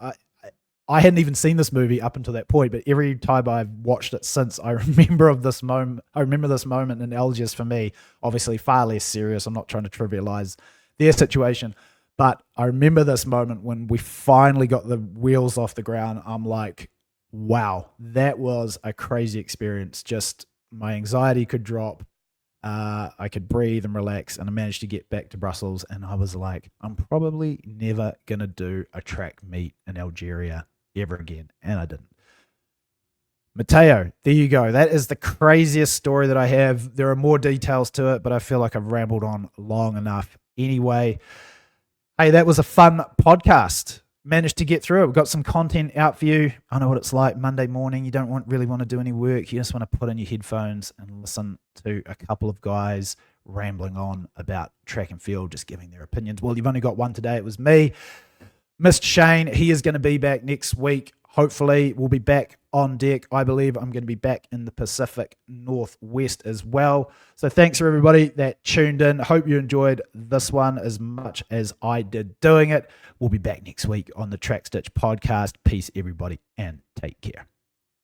I hadn't even seen this movie up until that point, but every time I've watched it since, I remember this moment in Algiers. For me, obviously far less serious. I'm not trying to trivialize their situation, but I remember this moment when we finally got the wheels off the ground. I'm like, wow, that was a crazy experience. Just my anxiety could drop. I could breathe and relax, and I managed to get back to Brussels, and I was like, I'm probably never going to do a track meet in Algeria ever again, and I didn't. Matteo, there you go. That is the craziest story that I have. There are more details to it, but I feel like I've rambled on long enough. Anyway, hey, that was a fun podcast. managed to get through it. We've got some content out for you. I know what it's like Monday morning. You don't really want to do any work. You just want to put in your headphones and listen to a couple of guys rambling on about track and field, just giving their opinions. Well, you've only got one today. It was me. Missed Shane. He is going to be back next week. Hopefully, we'll be back on deck. I believe I'm going to be back in the Pacific Northwest as well. So thanks for everybody that tuned in. Hope you enjoyed this one as much as I did doing it. We'll be back next week on the Track Stitch podcast. Peace, everybody, and take care.